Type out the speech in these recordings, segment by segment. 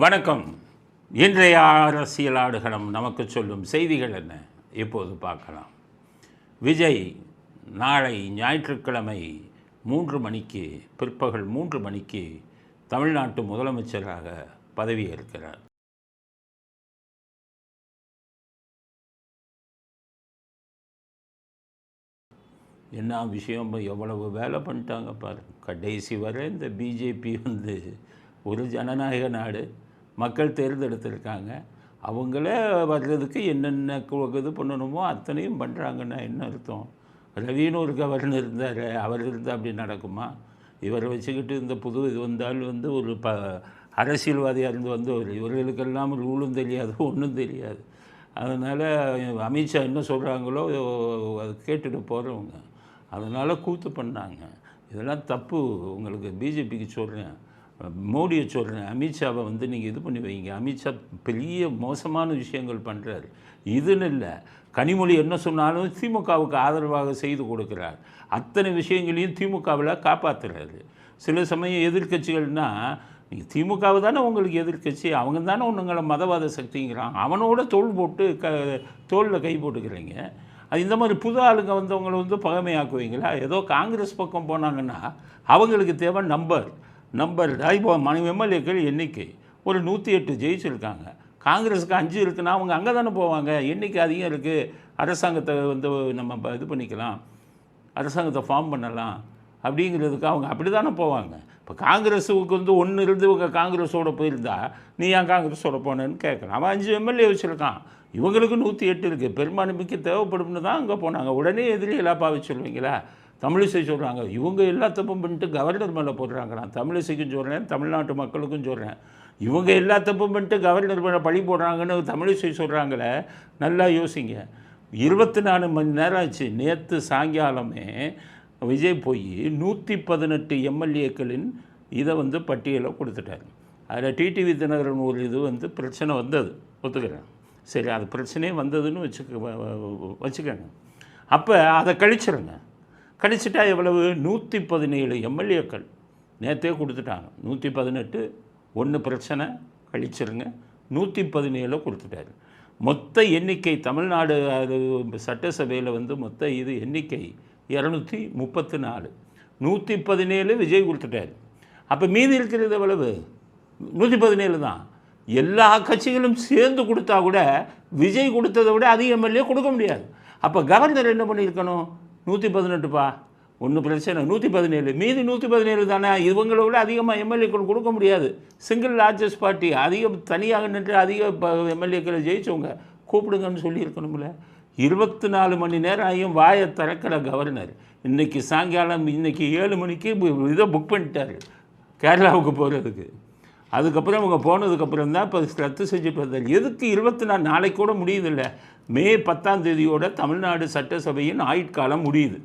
வணக்கம். இன்றைய அரசியல் ஆடுகளம் நமக்கு சொல்லும் செய்திகள் என்ன? இப்போது பார்க்கலாம். விஜய் நாளை ஞாயிற்றுக்கிழமை 3 மணிக்கு பிற்பகல் 3 மணிக்கு தமிழ்நாட்டு முதலமைச்சராக பதவியேற்கிறார். என்ன விஷயம், எவ்வளவு வேலை பண்ணிட்டாங்க பாரு. கடைசி வரை இந்த பிஜேபி ஒரு ஜனநாயக நாடு, மக்கள் தேர்ந்தெடுத்திருக்காங்க. அவங்களே வர்றதுக்கு என்னென்ன இது பண்ணணுமோ அத்தனையும் பண்ணுறாங்கன்னா என்ன அர்த்தம்? ரவின்னு ஒரு கவர்னர் இருந்தார், அவர் இருந்தால் அப்படி நடக்குமா? இவரை வச்சுக்கிட்டு இந்த புது இது வந்தால் ஒரு அரசியல்வாதியாக இருந்து வந்தவர். இவர்களுக்கெல்லாம் ரூலும் தெரியாது, ஒன்றும் தெரியாது. அதனால் அமித்ஷா என்ன சொல்கிறாங்களோ அது கேட்டுட்டு போகிறவங்க. அதனால் கூத்து பண்ணாங்க. இதெல்லாம் தப்பு. உங்களுக்கு பிஜேபிக்கு சொல்கிறேன், மோடியை சொல்கிறேன், அமித்ஷாவை நீங்கள் இது பண்ணி வைங்க. அமித்ஷா பெரிய மோசமான விஷயங்கள் பண்ணுறாரு. இதுன்னு இல்லை, கனிமொழி என்ன சொன்னாலும் திமுகவுக்கு ஆதரவாக செய்து கொடுக்குறார். அத்தனை விஷயங்களையும் திமுகவில் காப்பாற்றுறாரு. சில சமயம் எதிர்கட்சிகள்னால், நீங்கள் திமுகவை தானே உங்களுக்கு எதிர்கட்சி, அவங்க தானே ஒன்றுங்களை மதவாத சக்திங்கிறான். அவனோட தோல் போட்டு தோளில் கை போட்டுக்கிறீங்க. அது இந்த மாதிரி புது ஆளுங்க அவங்கள பகமையாக்குவீங்களா? ஏதோ காங்கிரஸ் பக்கம் போனாங்கன்னா அவங்களுக்கு தேவை நம்பர் இப்போ எம்எல்ஏக்கள் எண்ணிக்கை ஒரு 108 ஜெயிச்சிருக்காங்க. காங்கிரஸுக்கு 5 இருக்குன்னா அவங்க அங்கே தானே போவாங்க. எண்ணிக்கை அதிகம் இருக்குது, அரசாங்கத்தை நம்ம இது பண்ணிக்கலாம், அரசாங்கத்தை ஃபார்ம் பண்ணலாம் அப்படிங்கிறதுக்கு அவங்க அப்படி தானே போவாங்க. இப்போ காங்கிரஸுக்கு 1 இருந்து இவங்க காங்கிரஸோடு போயிருந்தா நீ ஏன் காங்கிரஸோட போனேன்னு கேட்கலாம். அவன் 5 எம்எல்ஏ வச்சுருக்கான், இவங்களுக்கு 108 இருக்குது. பெரும்பான்மைக்கு தேவைப்படும்னு தான் அங்கே போனாங்க. உடனே எதிரிகளாக பாவிச்சுருவீங்களா? தமிழிசை சொல்கிறாங்க, இவங்க எல்லா தப்பும் பண்ணிட்டு கவர்னர் மேலே போடுறாங்களாம். தமிழிசைக்கும் சொல்கிறேன், தமிழ்நாட்டு மக்களுக்கும் சொல்கிறேன். இவங்க எல்லா தப்பும் பண்ணிட்டு கவர்னர் மேலே பழி போடுறாங்கன்னு தமிழிசை சொல்கிறாங்களே, நல்லா யோசிங்க. 24 மணி நேரம் ஆச்சு. நேற்று சாயங்காலமே விஜய் போய் 118 எம்எல்ஏக்களின் இதை பட்டியலை கொடுத்துட்டார். அதில் டிடிவி தினகரன் ஒரு இது பிரச்சனை வந்தது, ஒத்துக்கிறேன். சரி, அது பிரச்சனையே வந்ததுன்னு வச்சுக்கோங்க. அப்போ அதை கழிச்சிருங்க. கழிச்சிட்டா எவ்வளவு? 117 எம்எல்ஏக்கள் நேற்றே கொடுத்துட்டாங்க. 118 1 பிரச்சனை கழிச்சிருங்க, 117 கொடுத்துட்டாரு. மொத்த எண்ணிக்கை தமிழ்நாடு சட்டசபையில் மொத்த இது எண்ணிக்கை 234. 117 விஜய் கொடுத்துட்டார். அப்போ மீதி இருக்கிறது எவ்வளவு? 117 தான். எல்லா கட்சிகளும் சேர்ந்து கொடுத்தா கூட விஜய் கொடுத்ததை விட அதிக எம்எல்ஏ கொடுக்க முடியாது. அப்போ கவர்னர் என்ன பண்ணியிருக்கணும்? 118பா, 1 பிரச்சனை 117, மீதி 117 தானே. இவங்களை விட அதிகமாக எம்எல்ஏக்கள் கொடுக்க முடியாது. சிங்கிள் லார்ஜஸ்ட் பார்ட்டி, அதிகம் தனியாக நின்று அதிக எம்எல்ஏக்களை ஜெயிச்சவங்க கூப்பிடுங்கன்னு சொல்லியிருக்கணும்ல. 24 மணி நேரம் ஆகியும் வாயை திறக்கிற கவர்னர் இன்றைக்கி சாயங்காலம் 7 மணிக்கு இதை புக் பண்ணிட்டார் கேரளாவுக்கு போகிறதுக்கு. அதுக்கப்புறம் அவங்க போனதுக்கப்புறம் தான் இப்போ ரத்து செஞ்சுட்டு வந்தார். எதுக்கு 24 நாளைக்கு கூட முடியுதில்லை. மே 10ஆம் தேதியோட தமிழ்நாடு சட்டசபையின் ஆயுட்காலம் முடியுது.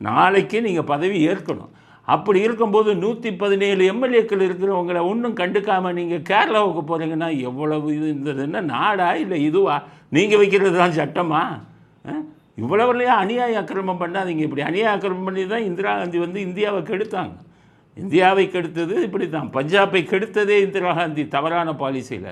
நாளைக்கு நீங்கள் பதவி ஏற்கணும். அப்படி இருக்கும்போது 117 எம்எல்ஏக்கள் இருக்கிறவங்களை ஒன்றும் கண்டுக்காமல் நீங்கள் கேரளாவுக்கு போகிறீங்கன்னா எவ்வளவு இது என்ன நாடா இல்லை இதுவா? நீங்கள் வைக்கிறது தான் சட்டமா? இவ்வளவுலையா அநியாய அக்கிரமம் பண்ணாதீங்க. இப்படி அநியாய அக்கிரமம் பண்ணி தான் இந்திரா காந்தி இந்தியாவை கெடுத்தாங்க. இந்தியாவை கெடுத்தது இப்படி தான். பஞ்சாபை கெடுத்ததே இந்திரா காந்தி தவறான பாலிசியில்.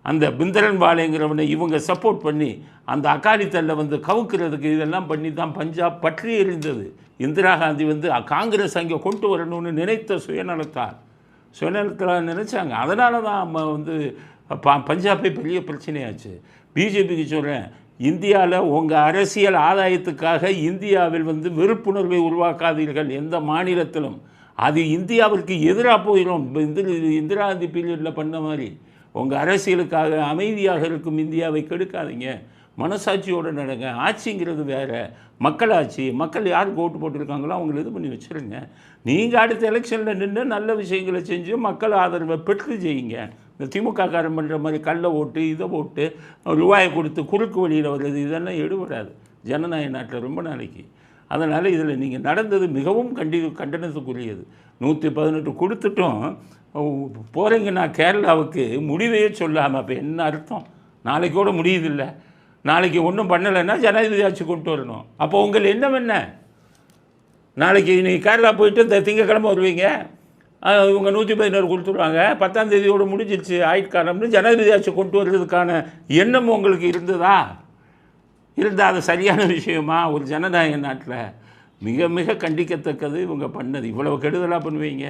அந்த பிந்தரன் வாலேங்கிறவனை இவங்க சப்போர்ட் பண்ணி அந்த அகாலித்தல்ல கவுக்கிறதுக்கு இதெல்லாம் பண்ணி தான் பஞ்சாப் பற்றி எறிந்தது. இந்திரா காந்தி காங்கிரஸ் அங்கே கொண்டு வரணும்னு நினைத்த சுயநலத்தில் நினச்சாங்க. அதனால தான் பஞ்சாபே பெரிய பிரச்சனையாச்சு. பிஜேபிக்கு சொல்கிறேன், இந்தியாவில் உங்கள் அரசியல் ஆதாயத்துக்காக இந்தியாவில் வெறுப்புணர்வை உருவாக்காதீர்கள் எந்த மாநிலத்திலும். அது இந்தியாவிற்கு எதிராக போயிடும். இந்திரா காந்தி பீரியடில் பண்ண மாதிரி உங்கள் அரசியலுக்காக அமைதியாக இருக்கும் இந்தியாவை கெடுக்காதீங்க. மனசாட்சியோடு நடங்க. ஆட்சிங்கிறது வேறு, மக்களாட்சி. மக்கள் யாருக்கு ஓட்டு போட்டிருக்காங்களோ அவங்களை இது பண்ணி வச்சுருங்க. நீங்கள் அடுத்த எலெக்ஷனில் நின்று நல்ல விஷயங்களை செஞ்சு மக்கள் ஆதரவை பெற்று செய்யுங்க. இந்த திமுக காரம் பண்ணுற மாதிரி கள்ள ஓட்டு இதை ஓட்டு ரூபாயை கொடுத்து குறுக்கு வழியில் வர்றது இதெல்லாம் எடுபடாது ஜனநாயக நாட்டில் ரொம்ப நாளைக்கு. அதனால் இதில் நீங்கள் நடந்தது மிகவும் கண்டனத்துக்குரியது. 118 கொடுத்துட்டும் போகிறீங்கன்னா கேரளாவுக்கு முடிவையே சொல்லாமல் அப்போ என்ன அர்த்தம்? நாளைக்கோட முடியுதில்லை. நாளைக்கு ஒன்றும் பண்ணலைன்னா ஜனாதிபதி ஆட்சி கொண்டு வரணும். அப்போ உங்கள் எண்ணம் என்ன? நாளைக்கு நீங்கள் கேரளா போயிட்டு இந்த திங்கக்கிழமை வருவீங்க, இவங்க 116 கொடுத்துருவாங்க, 10ஆம் தேதியோடு முடிஞ்சிருச்சு ஆயுட்காலம்னு ஜனாதிபதி ஆட்சி கொண்டு வர்றதுக்கான எண்ணம் உங்களுக்கு இருந்ததா? இருந்தால் அது சரியான விஷயமா? ஒரு ஜனநாயக நாட்டில் மிக மிக கண்டிக்கத்தக்கது இவங்க பண்ணது. இவ்வளவு கெடுதலாக பண்ணுவீங்க?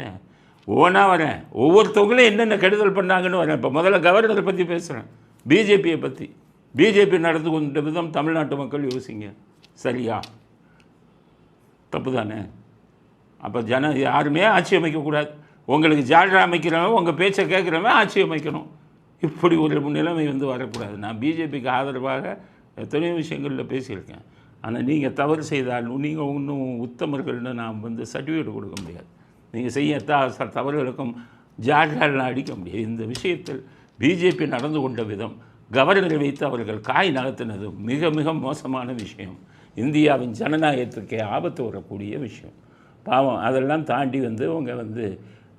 ஓனா வரேன், ஒவ்வொருத்தவங்களும் என்னென்ன கெடுதல் பண்ணாங்கன்னு வரேன். இப்போ முதல்ல கவர்னரை பற்றி பேசுகிறேன், பிஜேபியை பற்றி. பிஜேபி நடந்து கொண்ட விதம் தமிழ்நாட்டு மக்கள் யோசிங்க, சரியா தப்பு தானே? அப்போ யாருமே ஆட்சி அமைக்கக்கூடாது. உங்களுக்கு ஜால்ரா அமைக்கிறவன், உங்கள் பேச்சை கேட்குறவன் ஆட்சி அமைக்கணும். இப்படி ஒரு நிலைமை வரக்கூடாது. நான் பிஜேபிக்கு ஆதரவாக எத்தனையோ விஷயங்களில் பேசியிருக்கேன். ஆனால் நீங்கள் தவறு செய்தாலும் நீங்கள் இன்னும் உத்தமர்கள்னு நான் சர்டிஃபிகேட் கொடுக்க முடியாது. நீங்கள் செய்ய தவறுகளுக்கும் ஜால்ராலாம் அடிக்க முடியாது. இந்த விஷயத்தில் பிஜேபி நடந்து கொண்ட விதம், கவர்னரை வைத்து அவர்கள் காய் நகர்த்தினது மிக மிக மோசமான விஷயம். இந்தியாவின் ஜனநாயகத்துக்கே ஆபத்து வரக்கூடிய விஷயம். பாவம், அதெல்லாம் தாண்டி அவங்க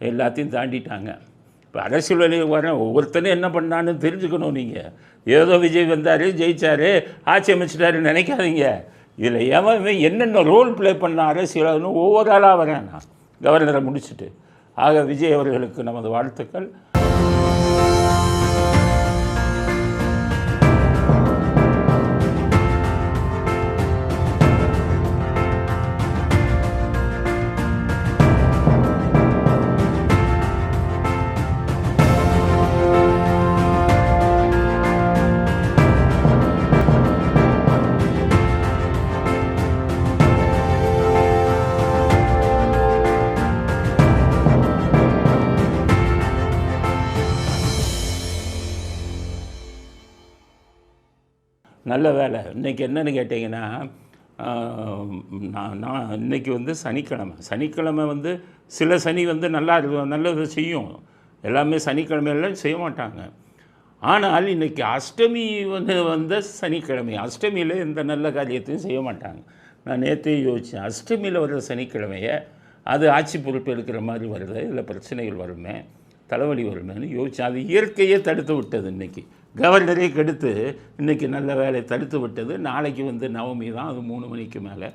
எல்லாத்தையும் தாண்டிட்டாங்க. இப்போ அரசியல் வழியில் வர ஒவ்வொருத்தரும் என்ன பண்ணான்னு தெரிஞ்சுக்கணும். நீங்கள் ஏதோ விஜய் வந்தார், ஜெயிச்சார், ஆட்சி அமைச்சிட்டாருன்னு நினைக்காதீங்க. இதில் எவன் என்னென்ன ரோல் ப்ளே பண்ண அரசியல்னு ஒவ்வொரு ஆளாக வரேன் நான் கவர்னரை முடிச்சுட்டு. ஆக விஜய் அவர்களுக்கு நமது வாழ்த்துக்கள். நல்ல வேலை. இன்றைக்கி என்னென்னு கேட்டிங்கன்னா, நான் இன்றைக்கி சனிக்கிழமை சில சனி நல்லது செய்யும். எல்லாமே சனிக்கிழமையெல்லாம் செய்ய மாட்டாங்க. ஆனால் இன்றைக்கி அஷ்டமி சனிக்கிழமை, அஷ்டமியில் எந்த நல்ல காரியத்தையும் செய்ய மாட்டாங்க. நான் நேற்றே யோசித்தேன், அஷ்டமியில் வர்ற சனிக்கிழமையை அது ஆட்சி பொறுப்பு எடுக்கிற மாதிரி வருது, இல்லை பிரச்சனைகள் வருமே, தலைவலி வருமேன்னு யோசித்தேன். அது இயற்கையே தடுத்து விட்டது. இன்றைக்கி கவர்னரே கெடுத்து இன்றைக்கி நல்ல வேலை தடுத்து விட்டது. நாளைக்கு நவமி தான், அது 3 மணிக்கு மேலே.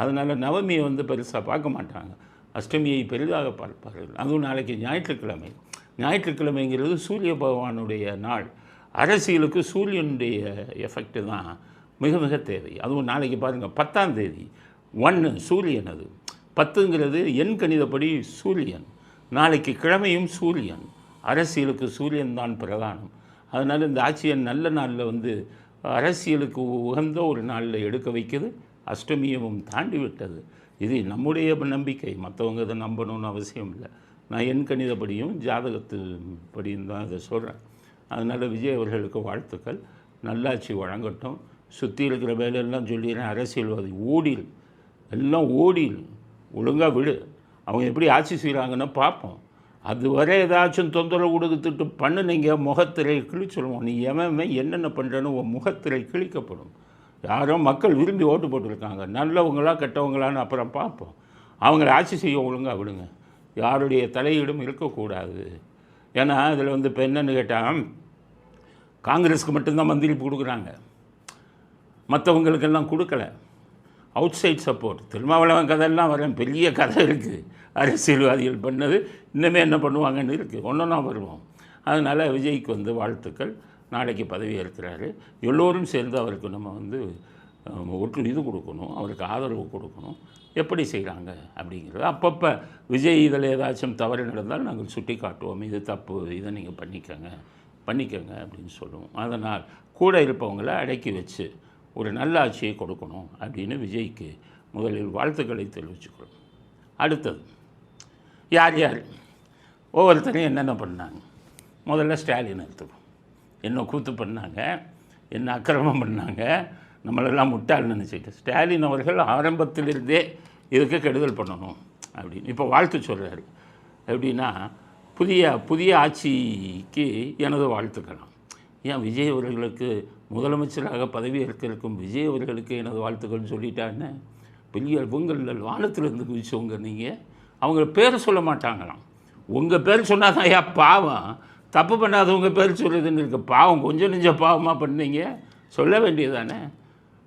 அதனால் நவமியை பெருசாக பார்க்க மாட்டாங்க, அஷ்டமியை பெரிதாக பார்ப்பார்கள். அதுவும் நாளைக்கு ஞாயிற்றுக்கிழமை. ஞாயிற்றுக்கிழமைங்கிறது சூரிய பகவானுடைய நாள். அரசியலுக்கு சூரியனுடைய எஃபெக்ட் தான் மிக மிக தேவை. அதுவும் நாளைக்கு பாருங்கள், 10ஆம் தேதி 1 சூரியன், அது 10ங்கிறது எண் கணிதப்படி சூரியன். நாளைக்கு கிழமையும் சூரியன். அரசியலுக்கு சூரியன் தான் பிரதானம். அதனால் இந்த ஆட்சியை நல்ல நாளில் அரசியலுக்கு உகந்த ஒரு நாளில் எடுக்க வைக்கிறது. அஷ்டமியமும் தாண்டி விட்டது. இது நம்முடைய நம்பிக்கை, மற்றவங்க இதை நம்பணும்னு அவசியம் இல்லை. நான் என் கணிதப்படியும் ஜாதகத்து படியும் தான் இதை சொல்கிறேன். அதனால் விஜய் அவர்களுக்கு வாழ்த்துக்கள். நல்லாட்சி வழங்கட்டும். சுற்றி இருக்கிற வேலையெல்லாம் சொல்லிடுறேன், அரசியல்வாதி ஓடில், எல்லாம் ஓடில், ஒழுங்காக விடு. அவங்க எப்படி ஆட்சி செய்கிறாங்கன்னு பார்ப்போம். அதுவரை ஏதாச்சும் தொந்தரவு கொடுத்துட்டு பண்ணுனீங்க, முகத்திரை கிழிச்சிடுவோம். நீ எவன் என்னென்ன பண்ணுறன்னு உன் முகத்திரை கிழிக்கப்படும். யாரோ மக்கள் விரும்பி ஓட்டு போட்டிருக்காங்க, நல்லவங்களா கெட்டவங்களான்னு அப்புறம் பார்ப்போம். அவங்கள ஆட்சி செய்ய ஒழுங்காக விடுங்க. யாருடைய தலையீடும் இருக்கக்கூடாது. ஏன்னா இதில் இப்போ என்னென்னு கேட்டால், காங்கிரஸுக்கு மட்டும்தான் மந்திரி கொடுக்குறாங்க, மற்றவங்களுக்கெல்லாம் கொடுக்கல. Out side support. திருமாவளவன் கதையெல்லாம் வரேன், பெரிய கதை இருக்குது அரசியல்வாதிகள் பண்ணது. இன்னுமே என்ன பண்ணுவாங்கன்னு இருக்குது, ஒன்றா வருவோம். அதனால் விஜய்க்கு வாழ்த்துக்கள். நாளைக்கு பதவி ஏற்கிறாரு. எல்லோரும் சேர்ந்து அவருக்கு நம்ம இது கொடுக்கணும், அவருக்கு ஆதரவு கொடுக்கணும். எப்படி செய்கிறாங்க அப்படிங்கிறது அப்பப்போ விஜய் இதில் ஏதாச்சும் தவறு நடந்தால் நாங்கள் சுட்டி காட்டுவோம், இது தப்பு, இதை நீங்கள் பண்ணிக்கங்க அப்படின்னு சொல்லுவோம். அதனால் கூட இருப்பவங்களை அடக்கி வச்சு ஒரு நல்ல ஆட்சியை கொடுக்கணும் அப்படின்னு விஜய்க்கு முதலில் வாழ்த்துக்களை தெரிவிச்சுக்கிறோம். அடுத்தது யார் ஒவ்வொருத்தரையும் என்னென்ன பண்ணாங்க. முதல்ல ஸ்டாலின் எடுத்துக்கணும். என்ன கூத்து பண்ணாங்க, என்ன அக்கிரமம் பண்ணாங்க, நம்மளெல்லாம் முட்டாள்னு நினச்சிட்டு ஸ்டாலின் அவர்கள் ஆரம்பத்திலிருந்தே இதுக்கு கெடுதல் பண்ணணும் அப்படின்னு இப்போ வாழ்த்து சொல்கிறாரு. எப்படின்னா, புதிய ஆட்சிக்கு எனது வாழ்த்துக்கலாம். ஏன் விஜய் அவர்களுக்கு முதலமைச்சராக பதவி ஏற்கிறதுக்கும் விஜய் அவர்களுக்கு எனது வாழ்த்துக்கள்னு சொல்லிட்டான்னு பெரிய பொங்கல் வானத்திலிருந்து குதிச்சவங்க நீங்கள். அவங்க பேர் சொல்ல மாட்டாங்களாம். உங்கள் பேர் சொன்னால் தான் ஏன் பாவம், தப்பு பண்ணாதவங்க பேர் சொல்லுதுன்னு இருக்க பாவம், கொஞ்சம் நெஞ்ச பாவமாக பண்ணீங்க, சொல்ல வேண்டியதானே.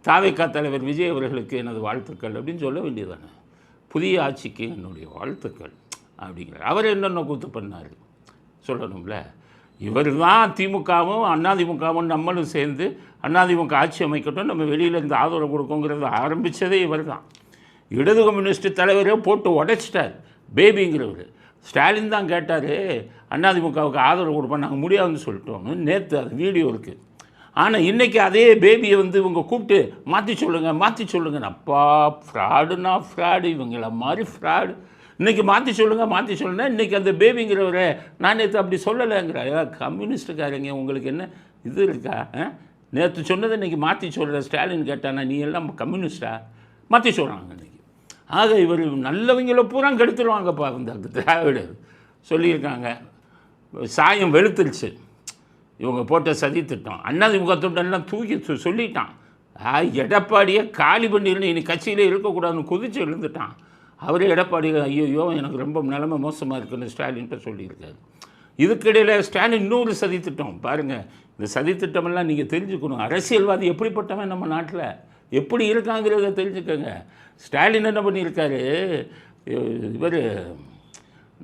தாவேகா தலைவர் விஜய் அவர்களுக்கு எனது வாழ்த்துக்கள் அப்படின்னு சொல்ல வேண்டியதானே. புதிய ஆட்சிக்கு என்னுடைய வாழ்த்துக்கள். அப்படிங்கிறார். அவர் என்னென்ன கூத்து பண்ணார் சொல்லணும்ல. இவர் தான் திமுகவும் அதிமுகவும் நம்மளும் சேர்ந்து அதிமுக ஆட்சி அமைக்கட்டும், நம்ம வெளியில் இருந்து ஆதரவு கொடுக்கோங்கிறத ஆரம்பித்ததே இவர் தான். இடது கம்யூனிஸ்ட் தலைவரே போட்டு உடைச்சிட்டார் பேபிங்கிறவர். ஸ்டாலின் தான் கேட்டார் அதிமுகவுக்கு ஆதரவு கொடுப்போம், நாங்கள் முடியாதுன்னு சொல்லிட்டோம். நேற்று அது வீடியோ இருக்குது. ஆனால் இன்றைக்கி அதே பேபியை வந்து இவங்க கூப்பிட்டு மாற்றி சொல்லுங்கள். அப்பா ஃப்ராடுனா ஃப்ராடு, இவங்கள மாதிரி ஃப்ராடு. இன்றைக்கி மாற்றி சொல்லுங்கள். இன்றைக்கி அந்த பேபிங்கிறவரை நான் நேற்று அப்படி சொல்லலைங்கிற கம்யூனிஸ்ட்டுக்காரங்க, உங்களுக்கு என்ன இது இருக்கா? நேற்று சொன்னதை இன்றைக்கி மாற்றி சொல்கிற ஸ்டாலின் கேட்டானா நீ எல்லாம் கம்யூனிஸ்டா? மாற்றி சொல்கிறாங்க இன்றைக்கி. ஆக இவர் நல்லவங்கள பூரா கெடுத்துருவாங்கப்பா. இந்த திராவிடர் சொல்லியிருக்காங்க, சாயம் வெளுத்துருச்சு இவங்க போட்ட சதி திட்டம். அதிமுக தொண்டெல்லாம் தூக்கி சொல்லிட்டான். எடப்பாடியை காலி பண்ணிடணும், இனி கட்சியிலே இருக்கக்கூடாதுன்னு குதிச்சு எழுந்துட்டான். அவரே எடப்பாடி ஐயோ எனக்கு ரொம்ப நிலைமை மோசமாக இருக்குன்னு ஸ்டாலின்கிட்ட சொல்லியிருக்காரு. இதுக்கிடையில் ஸ்டாலின் இன்னொரு சதி திட்டம் பாருங்கள். இந்த சதி திட்டமெல்லாம் நீங்கள் தெரிஞ்சுக்கணும். அரசியல்வாதி எப்படிப்பட்டவன் நம்ம நாட்டில் எப்படி இருக்காங்கிறத தெரிஞ்சுக்கோங்க. ஸ்டாலின் என்ன பண்ணியிருக்காரு, இவர்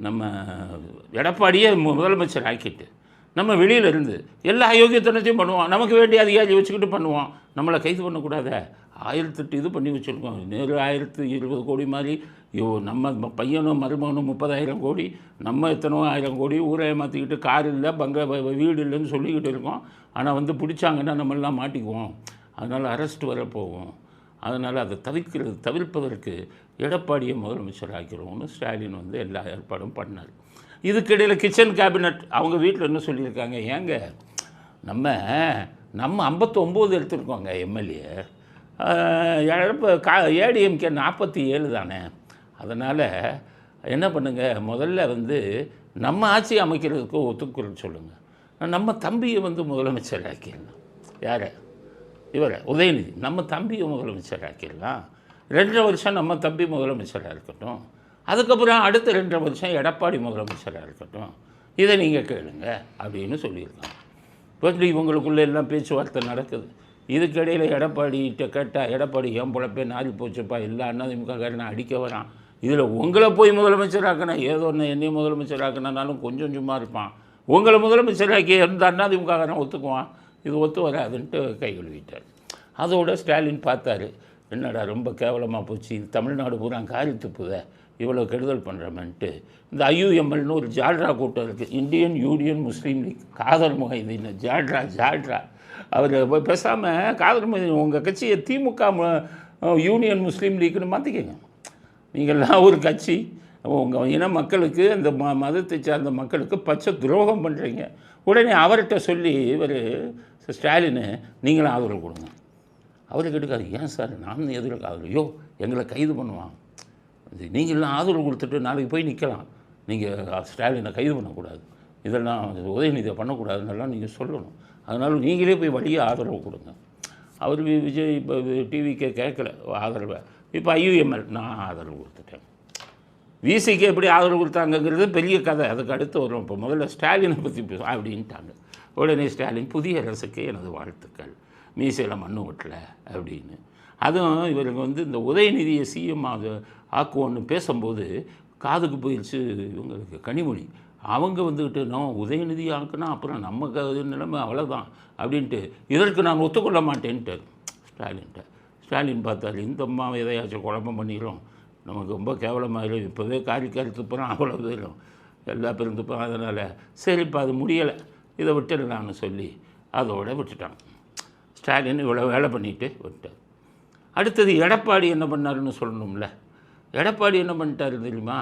நம்ம எடப்பாடியே முதலமைச்சர் ஆக்கிட்டு நம்ம வெளியில் இருந்து எல்லா அயோக்கியத்தனத்தையும் பண்ணுவோம், நமக்கு வேண்டிய அதிகாரி வச்சுக்கிட்டு பண்ணுவோம், நம்மளை கைது பண்ணக்கூடாத 1008 இது பண்ணி வச்சுருக்கோம். நேரு 1020 கோடி மாதிரி நம்ம பையனும் மருமகனும் 30,000 கோடி, நம்ம எத்தனோ 1000 கோடி ஊரை ஏமாற்றிக்கிட்டு கார் இல்லை வீடு இல்லைன்னு சொல்லிக்கிட்டு இருக்கோம். ஆனால் வந்து பிடிச்சாங்கன்னா நம்மளாம் மாட்டிக்குவோம், அதனால் அரெஸ்ட் வரப்போகும். அதனால் அதை தவிர்ப்பதற்கு எடப்பாடியை முதலமைச்சர் ஆக்கிறோம்னு ஸ்டாலின் வந்து எல்லா ஏற்பாடும் பண்ணார். இதுக்கிடையில் கிச்சன் கேபினட் அவங்க வீட்டில் என்ன சொல்லியிருக்காங்க, ஏங்க நம்ம 59 எடுத்துருக்கோங்க எம்எல்ஏ, ஏடிஎம்கே 47 தானே, அதனால் என்ன பண்ணுங்கள், முதல்ல வந்து நம்ம ஆட்சி அமைக்கிறதுக்கு ஒத்துக்குறன்னு சொல்லுங்கள், நம்ம தம்பியை வந்து முதலமைச்சர் ஆக்கிடலாம். யாரை? இவரை உதயநிதி. நம்ம தம்பியை முதலமைச்சர் ஆக்கிடலாம். 2.5 வருஷம் நம்ம தம்பி முதலமைச்சராக இருக்கட்டும், அதுக்கப்புறம் அடுத்த 2.5 வருஷம் எடப்பாடி முதலமைச்சராக இருக்கட்டும், இதை நீங்கள் கேளுங்க அப்படின்னு சொல்லியிருக்காங்க. இப்போ இவங்களுக்குள்ளே எல்லாம் பேச்சுவார்த்தை நடக்குது. இதுக்கிடையில் எடப்பாடிகிட்ட கேட்டால், எடப்பாடி என் பொழப்பே நாரி போச்சுப்பா, எல்லா அதிமுககாரனை அடிக்க வரான், இதில் உங்களை போய் முதலமைச்சராக்கினா ஏதோ ஒன்று என்னையும் முதலமைச்சராக்கினாலும் கொஞ்சம் சும்மா இருப்பான், உங்களை முதலமைச்சராக்கி எந்த அதிமுககாரன் ஒத்துக்குவான், இது ஒத்து வராதுன்ட்டு கை கழுவிட்டார். அதோட ஸ்டாலின் பார்த்தாரு, என்னடா ரொம்ப கேவலமாக போச்சு, இது தமிழ்நாடு பூரா காரி துப்புத, இவ்வளோ கெடுதல் பண்ணுறமென்ட்டு இந்த ஐயுஎம்எல்னு ஒரு ஜால்ரா கூட்டம் இருக்குது, இந்தியன் யூனியன் முஸ்லீம் லீக், காதர் முஹைதீன் ஜால்ரா அவர் போய் பேசாமல் காதர் முஹைதீன் உங்கள் கட்சியை திமுக யூனியன் முஸ்லீம் லீக்னு மாற்றிக்கங்க. நீங்கள்லாம் ஒரு கட்சி, உங்கள் இன மக்களுக்கு அந்த மதத்தை சார்ந்த மக்களுக்கு பச்சை துரோகம் பண்ணுறீங்க. உடனே அவர்கிட்ட சொல்லி இவர் ஸ்டாலின் நீங்களும் ஆதரவு கொடுங்க. அவருக்கு எடுக்காது, ஏன் சார் நான் எதிர்க்க ஆதரவு, எங்களை கைது பண்ணுவான், நீங்கள்லாம் ஆதரவு கொடுத்துட்டு நாளைக்கு போய் நிற்கலாம், நீங்கள் ஸ்டாலினை கைது பண்ணக்கூடாது, இதெல்லாம் உதயநிதியை பண்ணக்கூடாதுன்னெல்லாம் நீங்கள் சொல்லணும், அதனால் நீங்களே போய் வழியே ஆதரவு கொடுங்க. அவர் விஜய் இப்போ டிவிக்கே கேட்கல ஆதரவை, இப்போ ஐயுஎம்எல் நான் ஆதரவு கொடுத்துட்டேன். விசிக்கு எப்படி ஆதரவு கொடுத்தாங்கங்கிறது பெரிய கதை, அதுக்கு அடுத்து வரும். இப்போ முதல்ல ஸ்டாலினை பற்றி அப்படின்ட்டாங்க. உடனே ஸ்டாலின் புதிய அரசுக்கு எனது வாழ்த்துக்கள், மீசையில் மண்ணு ஓட்டல அப்படின்னு. அதுவும் இவருக்கு வந்து இந்த உதயநிதியை சிஎம் ஆக்குவோன்னு பேசும்போது காதுக்கு போயிடுச்சு இவங்களுக்கு கனிமொழி. அவங்க வந்துக்கிட்டு நான் உதயநிதி ஆக்குனா அப்புறம் நம்ம நிலைமை அவ்வளோதான் அப்படின்ட்டு, இதற்கு நான் ஒத்துக்கொள்ள மாட்டேன்ட்டு ஸ்டாலின்ட்ட. ஸ்டாலின் பார்த்தாரு, இந்த அம்மா எதையாச்சும் குழப்பம் பண்ணிடும், நமக்கு ரொம்ப கேவலமாயிடும், இப்போவே காரி துப்புறோம், அவ்வளோ தூரம் எல்லா பேரும் துப்புறோம், அதனால் சரிப்பா அது முடியலை, இதை விட்டுடலான்னு சொல்லி அதோடு விட்டுட்டாங்க. ஸ்டாலின் இவ்வளோ வேலை பண்ணிவிட்டு விட்டார். அடுத்தது எடப்பாடி என்ன பண்ணாருன்னு சொல்லணும்ல. எடப்பாடி என்ன பண்ணிட்டாரு தெரியுமா,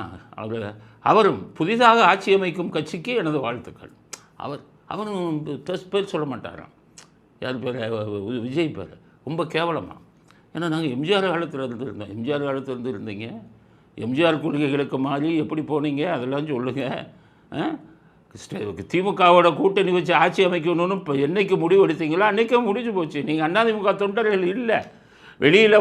அவரும் புதிதாக ஆட்சி அமைக்கும் கட்சிக்கு எனது வாழ்த்துக்கள். அவரும் பேர் சொல்ல மாட்டாராம், யார் பேர், விஜய் பேர், ரொம்ப கேவலமாக. ஏன்னா நாங்கள் எம்ஜிஆர் காலத்தில் இருந்துருந்தோம், எம்ஜிஆர் காலத்தில் இருந்தீங்க, எம்ஜிஆர் கொள்கைகளுக்கு மாறி எப்படி போனீங்க அதெல்லாம் சொல்லுங்கள். திமுகவோட கூட்டணி வச்சு ஆட்சி அமைக்கணும்னு இப்போ என்றைக்கு முடிவு எடுத்தீங்களோ அன்றைக்கே முடிஞ்சு போச்சு. நீங்கள் அதிமுக தொண்டர்கள் இல்லை,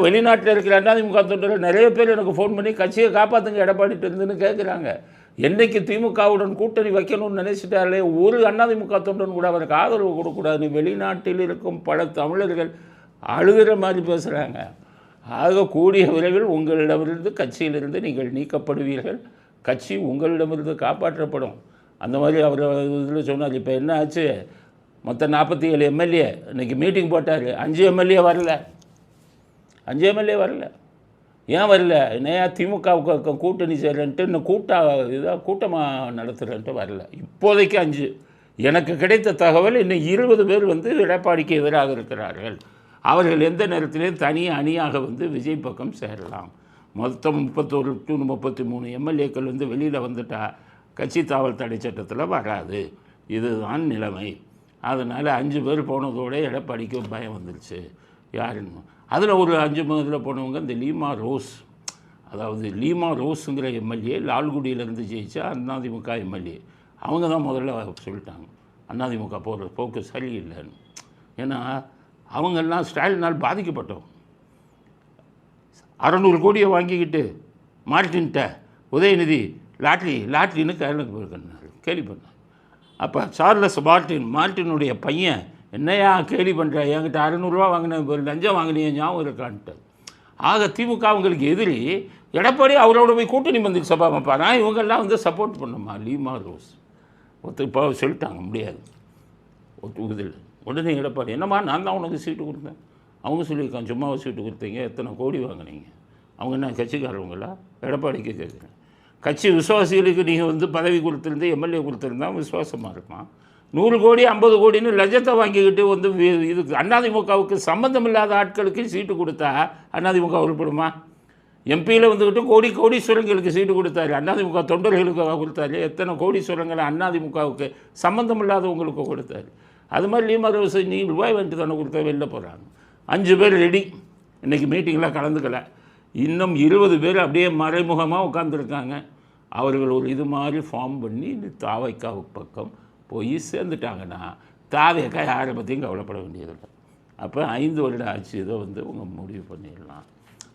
வெளிநாட்டில் இருக்கிற அதிமுக தொண்டர்கள் நிறைய பேர் எனக்கு ஃபோன் பண்ணி கட்சியை காப்பாற்றுங்க எடப்பாடிட்டு இருந்துன்னு கேட்குறாங்க. என்றைக்கு திமுகவுடன் கூட்டணி வைக்கணும்னு நினைச்சிட்டாலே ஒரு அதிமுக தொண்டன் கூட அவருக்கு ஆதரவு கொடுக்கக்கூடாதுன்னு வெளிநாட்டில் இருக்கும் பல தமிழர்கள் அழுகிற மாதிரி பேசுகிறாங்க. ஆக கூடிய விரைவில் உங்களிடமிருந்து கட்சியிலிருந்து நீங்கள் நீக்கப்படுவீர்கள், கட்சி உங்களிடமிருந்து காப்பாற்றப்படும். அந்த மாதிரி அவர் இதில் சொன்னார். இப்போ என்ன ஆச்சு, மொத்தம் 47 எம்எல்ஏ இன்றைக்கி மீட்டிங் போட்டார். 5 எம்எல்ஏ வரல. 5 எம்எல்ஏ வரல. ஏன் வரல? ஏன் திமுகவுக்கு கூட்டணி செய்கிறேன்ட்டு இன்னும் கூட்டமாக நடத்துகிறேன்ட்டு வரல. இப்போதைக்கு 5. எனக்கு கிடைத்த தகவல் இன்னும் 20 பேர் வந்து எடப்பாடிக்கு எதிராக இருக்கிறார்கள். அவர்கள் எந்த நேரத்திலையும் தனி அணியாக வந்து விஜய் பக்கம் சேரலாம். மொத்தம் 31 to 33 எம்எல்ஏக்கள் வந்து வெளியில் வந்துட்டால் கட்சி தாவல் தடை சட்டத்தில் வராது. இதுதான் நிலைமை. அதனால் 5 பேர் போனதோட எடப்பாடிக்கு பயம் வந்துருச்சு. யாருன்னு அதில் ஒரு 5 இதில் போனவங்க இந்த லீமா ரோஸ், அதாவது லீமா ரோஸுங்கிற எம்எல்ஏ லால்குடியிலேருந்து ஜெயிச்சா அதிமுக எம்எல்ஏ. அவங்க தான் முதல்ல சொல்லிட்டாங்க அதிமுக போகிற போக்கு சரியில்லைன்னு. ஏன்னா அவங்கெல்லாம் ஸ்டாலினால் பாதிக்கப்பட்டோம். 600 கோடியை வாங்கிக்கிட்டு மார்ட்டின்ட்ட உதயநிதி லாட்ரின்னு கேரளுக்கு போயிருக்கேன்னாரு. கேலி பண்ணார். அப்போ சார்லஸ் மார்ட்டினுடைய பையன், என்னையா கேலி பண்ணுற, என்கிட்ட 600 ரூபா வாங்கின லஞ்சம் வாங்கினீங்க ஞாபகம் இருக்கான்ட்டு. ஆக திமுக அவங்களுக்கு எதிரி. எடப்பாடி அவரோட போய் கூட்டணி வந்து சபா அமைப்பாரா? இவங்கெல்லாம் வந்து சப்போர்ட் பண்ணுமா? லீமா ரோஸ் இப்போ சொல்லிட்டாங்க முடியாது ஒத்துக்குதில்லை. உடனே எடப்பாடி, என்னம்மா நான் தான் உனக்கு சீட்டு கொடுத்தேன். அவங்க சொல்லியிருக்காங்க, சும்மாவை சீட்டு கொடுத்தீங்க, எத்தனை கோடி வாங்கினீங்க? அவங்க என்ன கட்சிக்காரவங்களா? எடப்பாடிக்கு கேட்குறேன். கட்சி விசுவாசிகளுக்கு நீங்கள் வந்து பதவி கொடுத்துருந்து எம்எல்ஏ கொடுத்துருந்தா விசுவாசமாக இருப்பான். 100 கோடி 50 கோடின்னு லஞ்சத்தை வாங்கிக்கிட்டு வந்து இதுக்கு அதிமுகவுக்கு சம்மந்தம் இல்லாத ஆட்களுக்கு சீட்டு கொடுத்தா அதிமுக உருப்படுமா? எம்பியில் வந்துக்கிட்டு கோடீஸ்வரங்களுக்கு சீட்டு கொடுத்தாரு. அதிமுக தொண்டர்களுக்கு கொடுத்தாரு. எத்தனை கோடீஸ்வரங்களை அதிமுகவுக்கு சம்மந்தம் இல்லாதவங்களுக்கு கொடுத்தாரு. அது மாதிரி லீமா ரோஸ் நீ ரூபாய் வந்துட்டு தானே கொடுத்தா வெளில போகிறாங்க. 5 பேர் ரெடி. இன்றைக்கி மீட்டிங்கில் கலந்துக்கலை. இன்னும் 20 பேர் அப்படியே மறைமுகமாக உட்காந்துருக்காங்க. அவர்கள் ஒரு இது மாதிரி ஃபார்ம் பண்ணி தாவைக்காவு பக்கம் போய் சேர்ந்துட்டாங்கன்னா தாவைக்கா யாரை பற்றியும் கவலைப்பட வேண்டியதில்லை. அப்போ 5 வருட ஆட்சி இதை வந்து அவங்க முடிவு பண்ணிடலாம்.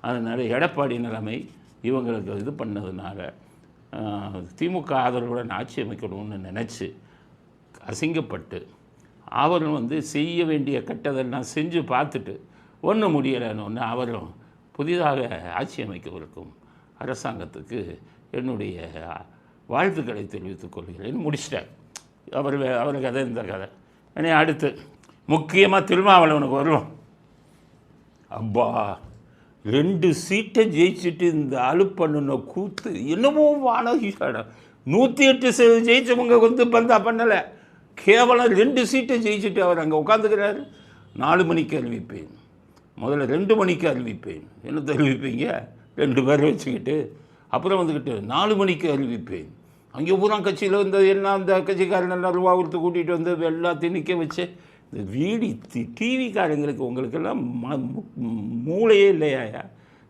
அதனால் எடப்பாடி நிலைமை இவங்களுக்கு இது பண்ணதுனால திமுக ஆதரவுடன் ஆட்சி அமைக்கணும்னு நினச்சி அசிங்கப்பட்டு அவரும் வந்து செய்ய வேண்டிய கட்டதெல்லாம் செஞ்சு பார்த்துட்டு ஒன்றும் முடியலைன்னு அவரும் புதிதாக ஆட்சி அமைக்கவிருக்கும் அரசாங்கத்துக்கு என்னுடைய வாழ்த்துக்களை தெரிவித்துக் கொள்கிறேன்னு முடிச்சிட்டார். அவர் கதை இந்த கதை. ஏன்னா அடுத்து முக்கியமாக திருமாவளவனுக்கு வருவோம். அப்பா 2 சீட்டை ஜெயிச்சுட்டு இந்த அலுப்பண்ணுன கூத்து என்னமோ வானகிஷாடா. 108 ஜெயிச்சவங்க வந்து பந்தா பண்ணலை. கேவலம் 2 சீட்டை ஜெயிச்சுட்டு அவர் அங்கே உட்காந்துக்கிறாரு. 4 மணிக்கு அறிவிப்பேன், முதல்ல 2 மணிக்கு அறிவிப்பேன். என்ன அறிவிப்பீங்க? 2 பேரை வச்சுக்கிட்டு அப்புறம் வந்துக்கிட்டு 4 மணிக்கு அறிவிப்பேன். அங்கே பூரா கட்சியில் வந்து என்ன அந்த கட்சிக்காரன் எல்லாம் ரூபா கொடுத்து கூட்டிகிட்டு வந்து எல்லாத்தையும் நிற்க வச்சு இந்த டிவிக்காரங்களுக்கு உங்களுக்கெல்லாம் மூளையே இல்லையா?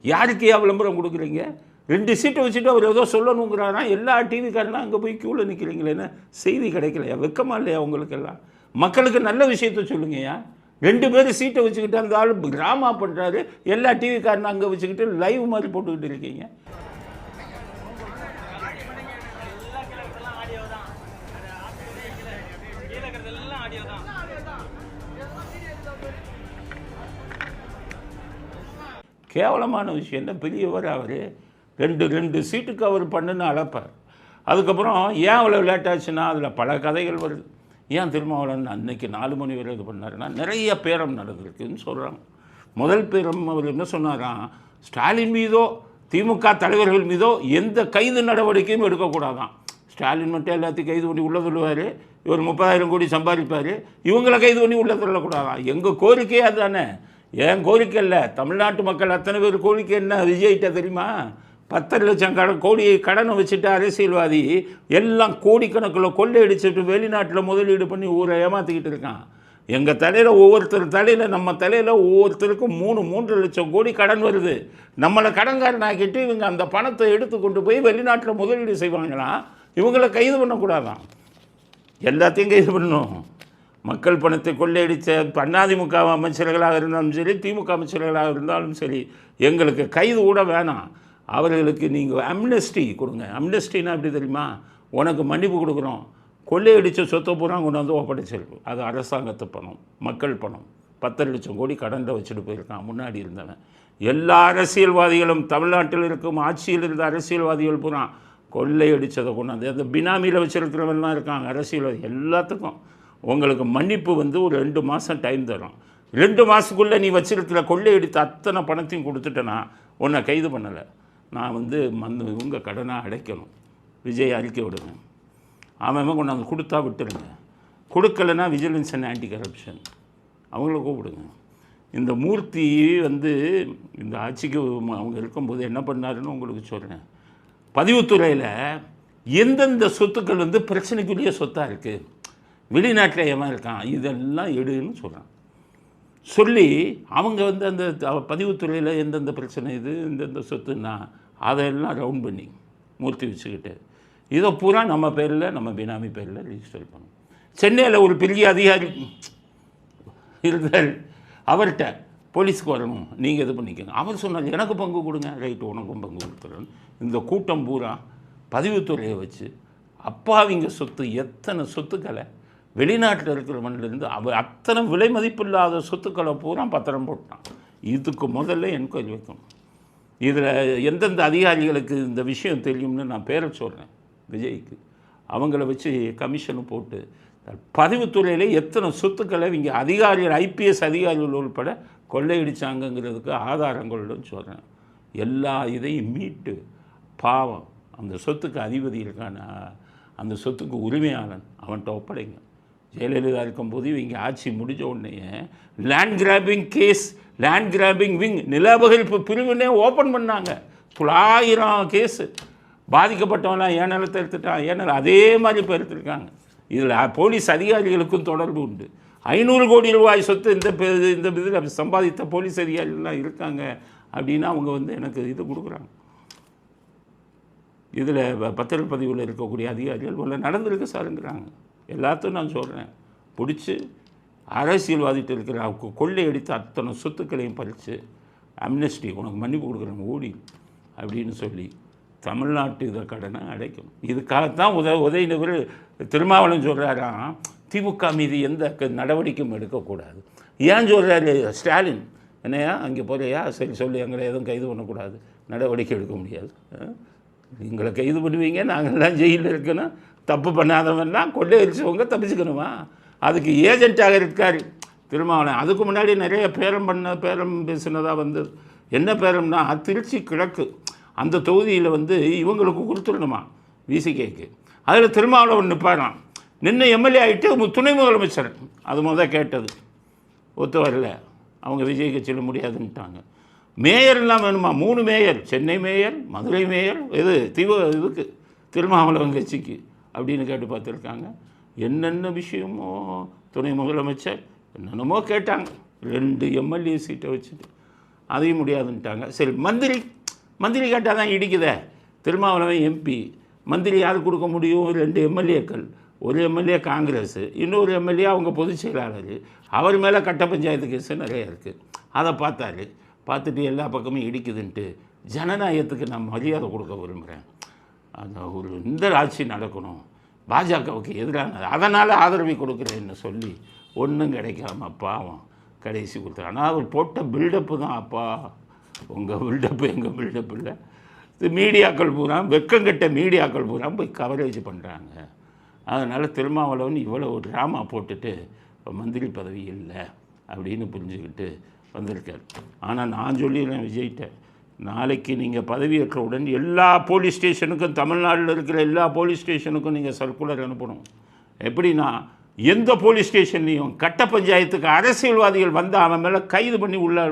யாருக்கு விளம்பரம் கொடுக்குறீங்க? 2 சீட்டை வச்சுட்டு அவர் ஏதோ சொல்லணுங்கிறாரா? எல்லா டிவிக்காரனா அங்கே போய் க்யூவில் நிற்கிறீங்களேன்னு செய்தி கிடைக்கலையா? வெக்கமா இல்லையா உங்களுக்கெல்லாம்? மக்களுக்கு நல்ல விஷயத்த சொல்லுங்கய்யா. 2 பேர் சீட்டை வச்சுக்கிட்டு அந்த ஆள் ட்ராமா பண்ணுறாரு. எல்லா டிவிக்காரனும் அங்கே வச்சுக்கிட்டு லைவ் மாதிரி போட்டுக்கிட்டு இருக்கீங்க. கேவலமான விஷயம். என்ன பெரியவர் அவர்? 2 சீட்டுக்கு அவர் பண்ணுன்னு அழைப்பார். அதுக்கப்புறம் ஏன் அவ்வளோ லேட் ஆச்சுன்னா அதில் பல கதைகள் வருது. ஏன் திருமாவளவன் அன்னைக்கு 4 மணி வரை இது பண்ணாருன்னா நிறைய பேரம் நடந்திருக்குன்னு சொல்கிறாங்க. முதல் பேரம் அவர் என்ன சொன்னாராம், ஸ்டாலின் மீதோ திமுக தலைவர்கள் மீதோ எந்த கைது நடவடிக்கையும் எடுக்கக்கூடாதான். ஸ்டாலின் மட்டும் எல்லாத்தையும் கைது பண்ணி உள்ள தள்ளுவார். இவர் 30,000 கோடி சம்பாதிப்பார். இவங்களை கைது பண்ணி உள்ள தள்ளக்கூடாதான். எங்கள் கோரிக்கையே அதுதானே. ஏன் கோரிக்கை இல்லை, தமிழ்நாட்டு மக்கள் அத்தனை பேர் கோரிக்கை என்ன விஜய்கிட்ட தெரியுமா? 10 லட்சம் கோடியை கடனை வச்சுட்டு அரசியல்வாதி எல்லாம் கோடிக்கணக்கில் கொள்ளையடிச்சிட்டு வெளிநாட்டில் முதலீடு பண்ணி ஊரை ஏமாற்றிக்கிட்டு இருக்கான். எங்கள் தலையில் ஒவ்வொருத்தர் தலையில் நம்ம தலையில் ஒவ்வொருத்தருக்கும் 3 லட்சம் கோடி கடன் வருது. நம்மளை கடன்காரன் ஆக்கிட்டு இவங்க அந்த பணத்தை எடுத்து கொண்டு போய் வெளிநாட்டில் முதலீடு செய்வாங்களாம். இவங்களை கைது பண்ணக்கூடாதான். எல்லாத்தையும் கைது பண்ணணும். மக்கள் பணத்தை கொள்ளையடித்த அதிமுக அமைச்சர்களாக இருந்தாலும் சரி, திமுக அமைச்சர்களாக இருந்தாலும் சரி, எங்களுக்கு கைது கூட வேணாம். அவர்களுக்கு நீங்கள் அம்னஸ்டி கொடுங்க. அம்னஸ்டின்னா எப்படி தெரியுமா? உனக்கு மன்னிப்பு கொடுக்குறோம், கொள்ளையடித்த சொத்தை பூரா கொண்டு வந்து ஒப்படைச்சிருக்கு. அது அரசாங்கத்து பணம், மக்கள் பணம். 10 லட்சம் கோடி கடனில் வச்சுட்டு போயிருக்கான் முன்னாடி இருந்தவன். எல்லா அரசியல்வாதிகளும் தமிழ்நாட்டில் இருக்கும் ஆட்சியில் இருந்த அரசியல்வாதிகள் பூரா கொள்ளையடித்ததை கொண்டாந்து அந்த பினாமியில் வச்சுருக்கிறவெல்லாம் இருக்காங்க அரசியல் எல்லாத்துக்கும் உங்களுக்கு மன்னிப்பு வந்து ஒரு 2 மாதம் டைம் தரும். 2 மாதத்துக்குள்ளே நீ வச்சுருக்கிற கொள்ளையடித்த அத்தனை பணத்தையும் கொடுத்துட்டேன்னா உன்னை கைது பண்ணலை. நான் வந்து உங்கள் கடனை அடைக்கணும், விஜய் அறிக்கை விடுங்க. அவன் கொண்டாந்து கொடுத்தா விட்டுருங்க, கொடுக்கலைன்னா விஜிலன்ஸ் அண்ட் ஆன்டி கரப்ஷன் அவங்கள கூப்பிடுங்க. இந்த மூர்த்தி வந்து இந்த ஆட்சிக்கு அவங்க இருக்கும்போது என்ன பண்ணாருன்னு உங்களுக்கு சொல்கிறேன். பதிவுத்துறையில் எந்தெந்த சொத்துக்கள் வந்து பிரச்சனைக்குரிய சொத்தாக இருக்குது, வெளிநாட்டில் ஏமா இருக்கான், இதெல்லாம் எடுன்னு சொல்கிறான். சொல்லி அவங்க வந்து அந்த பதிவுத்துறையில் எந்தெந்த பிரச்சனை இது இந்தந்த சொத்துன்னா அதெல்லாம் ரவுண்ட் பண்ணி மூர்த்தி வச்சுக்கிட்டு இதை பூரா நம்ம பேரில் நம்ம பினாமி பேரில் ரிஜிஸ்டர் பண்ணணும். சென்னையில் ஒரு பெரிய அதிகாரி இருந்தால் அவர்கிட்ட போலீஸ்க்கு வரணும், நீங்கள் இது பண்ணிக்கோங்க. அவர் சொன்னார் எனக்கு பங்கு கொடுங்க, ரைட்டு உனக்கும் பங்கு கொடுத்துறேன். இந்த கூட்டம் பூரா பதிவுத்துறையை வச்சு அப்பாவிங்க சொத்து எத்தனை சொத்துக்களை வெளிநாட்டில் இருக்கிறவன்லேருந்து அவர் அத்தனை விலை மதிப்பில்லாத சொத்துக்களை பூரா பத்திரம் போட்டான். இதுக்கு முதல்ல என்கொயரி வைக்கணும். இதில் எந்தெந்த அதிகாரிகளுக்கு இந்த விஷயம் தெரியும்னு நான் பேரை சொல்கிறேன் விஜய்க்கு. அவங்கள வச்சு கமிஷனு போட்டு பதிவுத்துறையில் எத்தனை சொத்துக்களை இங்கே அதிகாரிகள் ஐபிஎஸ் அதிகாரிகள் உள்பட கொள்ளையடிச்சாங்கங்கிறதுக்கு ஆதாரங்களுடன் சொல்கிறேன். எல்லா இதையும் மீட்டு பாவம் அந்த சொத்துக்கு அதிபதி இருக்கான அந்த சொத்துக்கு உரிமையாளன் அவன்கிட்ட ஒப்படைங்க. ஜெயலலிதா இருக்கும்போது இவங்க ஆட்சி முடிஞ்ச உடனே land grabbing case, land grabbing wing நிலபகிர்ப்பு பிரிவுனே ஓப்பன் பண்ணாங்க. 900 கேஸு பாதிக்கப்பட்டவன்லாம் ஏன் நிலத்தை எடுத்துட்டான், ஏன்னா அதே மாதிரி இப்போ எடுத்துருக்காங்க. இதில் போலீஸ் அதிகாரிகளுக்கும் தொடர்பு உண்டு. 500 கோடி ரூபாய் சொத்து இந்த இதில் சம்பாதித்த போலீஸ் அதிகாரிகள்லாம் இருக்காங்க அப்படின்னா அவங்க வந்து எனக்கு இது கொடுக்குறாங்க. இதில் பத்திரப்பதிவில் இருக்கக்கூடிய அதிகாரிகள் உள்ள நடந்திருக்கு சாருங்கிறாங்க. எல்லாத்தையும் நான் சொல்கிறேன், பிடிச்சி அரசியல்வாதிட்டு இருக்கிற கொள்ளையடித்து அத்தனை சொத்துக்களையும் பறித்து அம்னஸ்டி உனக்கு மன்னிப்பு கொடுக்குறேன் ஓடி அப்படின்னு சொல்லி தமிழ்நாட்டு இதை கடனை அடைக்கணும். இதுக்காகத்தான் உதயநிதி திருமாவளவன் சொல்கிறாராம் திமுக மீது எந்த நடவடிக்கையும் எடுக்கக்கூடாது. ஏன் சொல்கிறாரு ஸ்டாலின், என்னையா அங்கே போகிறையா, சரி சொல்லி எங்களை எதுவும் கைது பண்ணக்கூடாது, நடவடிக்கை எடுக்க முடியாது, எங்களை கைது பண்ணுவீங்க, நாங்கள்லாம் ஜெயிலில் இருக்கணும், தப்பு பண்ணாதவன்லாம் கொள்ளையடிச்சவங்க தப்பிச்சுக்கணுமா, அதுக்கு ஏஜென்ட்டாக இருக்கார் திருமாவளவன். அதுக்கு முன்னாடி நிறைய பேரம் பேசினதாக வந்தது. என்ன பேரம்னா திருச்சி கிழக்கு அந்த தொகுதியில் வந்து இவங்களுக்கு கொடுத்துடணுமா விசிகேக்கு, அதில் திருமாவளவன் நிற்பாராம். நின்று எம்எல்ஏ ஆகிட்டு துணை முதலமைச்சர் அது கேட்டது ஒத்து வரல, அவங்க விஜய் கட்சியில் முடியாதுன்ட்டாங்க. மேயர்லாம் வேணுமா, 3 mayor, Chennai mayor, Madurai mayor, இதுக்கு திருமாவளவன் கட்சிக்கு அப்படின்னு கேட்டு பார்த்துருக்காங்க. என்னென்ன விஷயமோ துணை முதலமைச்சர் என்னென்னமோ கேட்டாங்க. 2 எம்எல்ஏ சீட்டை வச்சுட்டு அதையும் முடியாதுன்ட்டாங்க. சரி மந்திரி கேட்டால் தான் இடிக்குதே. திருமாவளவன் எம்பி, மந்திரி யார் கொடுக்க முடியும்? 2 எம்எல்ஏக்கள், ஒரு எம்எல்ஏ காங்கிரஸ், இன்னொரு எம்எல்ஏ அவங்க பொதுச் செயலாளர். அவர் மேலே கட்ட பஞ்சாயத்து கேஸு நிறைய இருக்குது. அதை பார்த்துட்டு எல்லா பக்கமும் இடிக்குதுன்ட்டு ஜனநாயகத்துக்கு நான் மரியாதை கொடுக்க விரும்புகிறேன். அந்த ஒரு இந்த ஆட்சி நடக்கணும், பாஜகவுக்கு எதிரானது, அதனால் ஆதரவை கொடுக்குறேன்னு சொல்லி ஒன்றும் கிடைக்காம பாவம் கடைசி கொடுத்தாரு. ஆனால் அவர் போட்ட பில்டப்பு தான், அப்பா உங்கள் பில்டப்பு எங்கள் பில்டப்பு இல்லை. இது மீடியாக்கள் பூரா, வெக்கங்கட்ட மீடியாக்கள் பூரா போய் கவரேஜ் பண்ணுறாங்க. அதனால் திருமாவளவன் இவ்வளோ ட்ராமா போட்டுட்டு இப்போ மந்திரி பதவி இல்லை அப்படின்னு புரிஞ்சுக்கிட்டு வந்திருக்கார். ஆனால் நான் சொல்லிடுறேன் விஜய்கிட்ட, நாளைக்கு நீங்கள் பதவியேற்றவுடன் எல்லா போலீஸ் ஸ்டேஷனுக்கும், தமிழ்நாட்டில் இருக்கிற எல்லா போலீஸ் ஸ்டேஷனுக்கும் நீங்கள் சர்க்குலர் அனுப்பணும். எப்படின்னா எந்த போலீஸ் ஸ்டேஷன்லேயும் கட்ட பஞ்சாயத்துக்கு அரசியல்வாதிகள் வந்து அவன் மேலே கைது பண்ணி உள்ள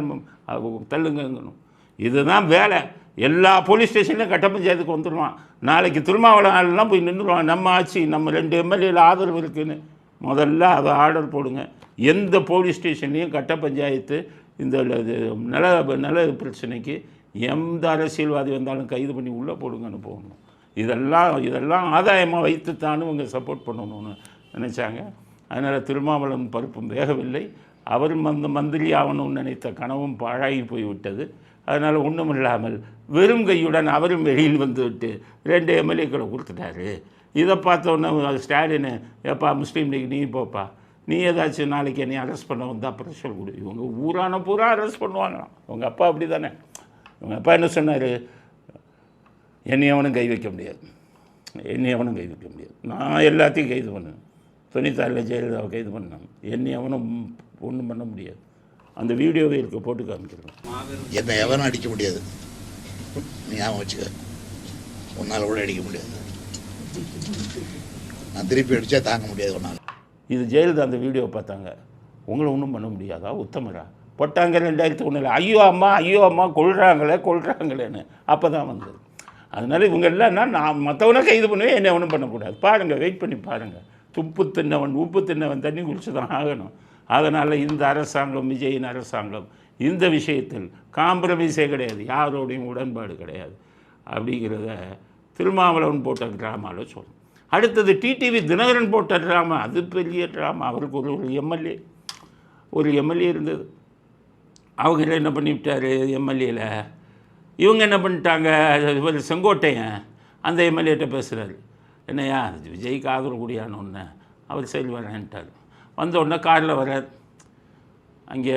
தள்ளுங்கணும். இதுதான் வேலை. எல்லா போலீஸ் ஸ்டேஷன்லையும் கட்ட பஞ்சாயத்துக்கு வந்துடுவான். நாளைக்கு திருமாவளவன்லாம் போய் நின்றுடுவான். நம்ம ஆட்சி, நம்ம 2 எம்எல்ஏல ஆதரவு இருக்குதுன்னு முதல்ல அதை ஆர்டர் போடுங்க. எந்த போலீஸ் ஸ்டேஷன்லேயும் கட்ட பஞ்சாயத்து இந்த நல பிரச்சனைக்கு எந்த அரசியல்வாதி வந்தாலும் கைது பண்ணி உள்ளே போடுங்கன்னு போகணும். இதெல்லாம் ஆதாயமாக வைத்துத்தானும் இவங்க சப்போர்ட் பண்ணணும்னு நினச்சாங்க. அதனால் திருமாவளவன் பருப்பும் வேகவில்லை. அவரும் அந்த மந்திரி ஆகணும்னு நினைத்த கனவும் பாழாகி போய்விட்டது. அதனால் ஒன்றும் இல்லாமல் வெறும் கையுடன் அவரும் வெளியில் வந்துவிட்டு 2 எம்எல்ஏக்களை கொடுத்துட்டாரு. இதை பார்த்தோன்னே ஸ்டாலின், ஏப்பா முஸ்லீம் லீக் நீ போப்பா, நீ ஏதாச்சும் நாளைக்கு என்னை அரெஸ்ட் பண்ண வந்தால் ப்ரெஷர் கொடு. இவங்க ஊரான பூரா அரெஸ்ட் பண்ணுவாங்களாம். உங்கள் அப்பா அப்படி தானே. உங்கள் அப்பா என்ன சொன்னார், என்னை அவனும் கை வைக்க முடியாது, என்னை எவனும் கைது பண்ண முடியாது. நான் எல்லாத்தையும் கைது பண்ணேன். துணித்தாளில் ஜெயலலிதாவை கைது பண்ணேன். என்னை எவனும் ஒன்றும் பண்ண முடியாது. அந்த வீடியோவை இருக்க போட்டு காமிக்கிறேன். என்னை எவனும் அடிக்க முடியாது. நீ ஞாபகம் வச்சுக்க. உன்னால் கூட அடிக்க முடியாது. நான் திருப்பி அடித்தா தாங்க முடியாது உன்னால். இது ஜெயலலிதா அந்த வீடியோவை பார்த்தாங்க. உங்களை ஒன்றும் பண்ண முடியாதா உத்தமரா போட்டாங்க 2001. ஐயோ அம்மா கொள்றாங்களேன்னு அப்போ தான் வந்தது. அதனால் இவங்க இல்லைன்னா நான் மற்றவனை கைது பண்ணுவேன், என்னை ஒன்றும் பண்ணக்கூடாது. பாருங்கள், வெயிட் பண்ணி பாருங்கள். உப்பு தின்னவன் தண்ணி குடிச்சு தான் ஆகணும். அதனால் இந்த அரசாங்கம், விஜயின் அரசாங்கம் இந்த விஷயத்தில் காம்ப்ரமைஸே கிடையாது, யாரோடையும் உடன்பாடு கிடையாது அப்படிங்கிறத திருமாவளவன் போட்ட ட்ராமாவில் சொல்லணும். அடுத்தது டிடிவி தினகரன் போட்ட ட்ராமா, அது பெரிய ட்ராமா. அவருக்கு ஒரு எம்எல்ஏ இருந்தது. அவங்க என்ன பண்ணிவிட்டார் எம்எல்ஏல, இவங்க என்ன பண்ணிட்டாங்க, இவர் செங்கோட்டையன் அந்த எம்எல்ஏட்ட பேசுகிறாரு, என்னையா விஜய்க்கு ஆதரவு கூடியான ஒன்று அவர் செயல் வரேன்ட்டார். வந்த உடனே காரில் வர்றார். அங்கே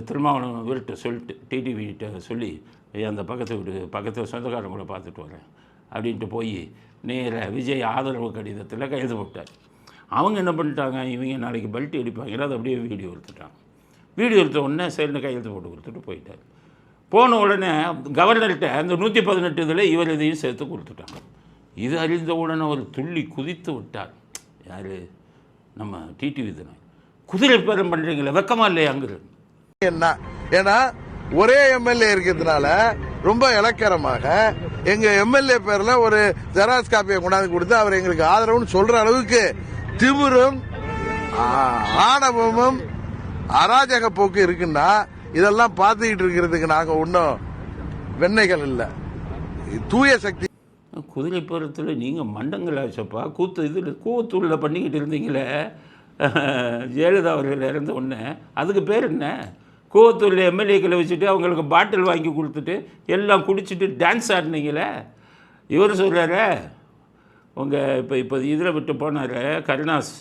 திருமாவளவன் வீட்டை சொல்லிட்டு டிடிவிகிட்ட சொல்லி அந்த பக்கத்தில் சொந்தக்காரன் கூட பார்த்துட்டு வரேன் அப்படின்ட்டு போய் நேராக விஜய் ஆதரவு கடிதத்தில் கைது போட்டார். அவங்க என்ன பண்ணிட்டாங்க, இவங்க நாளைக்கு பெல்ட் அடிப்பாங்க, அதை அப்படியே வீடியோ எடுத்துட்டாங்க. வீடியோ எடுத்த உடனே சரின்னு கையெழுத்து போட்டு கொடுத்துட்டு போயிட்டார். போன உடனே கவர்னர்கிட்ட அந்த 118 இதில் இவர் இதையும் சேர்த்து கொடுத்துட்டாங்க. இது அறிந்த உடனே அவர் துள்ளி குதித்து விட்டார். யார், நம்ம டிடிவி தினம். குதிரை பேரம் பண்ணுறீங்களே, வெக்கமா இல்லையாங்கிறது என்ன? ஏன்னா ஒரே எம்எல்ஏ இருக்கிறதுனால ரொம்ப இலக்கரமாக எங்க எம்எல்ஏ பேர்ல ஒரு ஜெராக்ஸ் காப்பியை கொண்டாந்து கொடுத்து அவர் எங்களுக்கு ஆதரவுன்னு சொல்ற அளவுக்கு திமிரும் ஆணவமும் அராஜக போக்கு இருக்குன்னா இதெல்லாம் பார்த்துக்கிட்டு இருக்கிறதுக்கு நாங்க ஒன்றும் வெண்ணைகள் இல்லை, தூய சக்தி. குதிரை பேரத்தில் நீங்கள் மண்டங்களாச்சப்பா கூத்தூரில் பண்ணிக்கிட்டு இருந்தீங்களே ஜெயலலிதா அவர்கள் இறந்த ஒன்று, அதுக்கு பேர் என்ன? கூவத்தூரில் எம்எல்ஏக்களை வச்சுட்டு அவங்களுக்கு பாட்டில் வாங்கி கொடுத்துட்டு எல்லாம் குடிச்சிட்டு டான்ஸ் ஆடினீங்களே. இவர் சொல்கிறாரு, உங்கள் இப்போ இதில் விட்டு போனார் கருணாஸ்,